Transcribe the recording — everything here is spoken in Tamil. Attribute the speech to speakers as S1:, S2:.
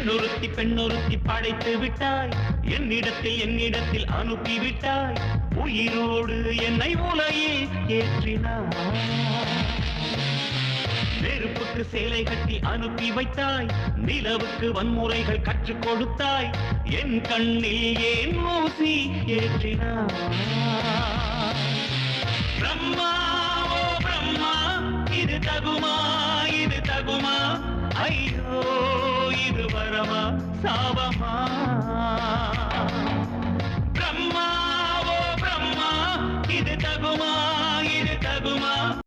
S1: பெண்ணொருத்தி படைத்து விட்டாய் என்னிடத்தில் அனுப்பிவிட்டாய் உயிரோடு என்னை உலகில் ஏற்றினாய் நெருப்புக்கு சேலை கட்டி அனுப்பி வைத்தாய் நிலவுக்கு வன்முறைகள் கற்றுக் கொடுத்தாய் என் கண்ணில் ஏன் ஊசி ஏற்றினாய் பிரம்மா ஓ பிரம்மா இது தகுமா ஐயோ இது வரமா சாபமா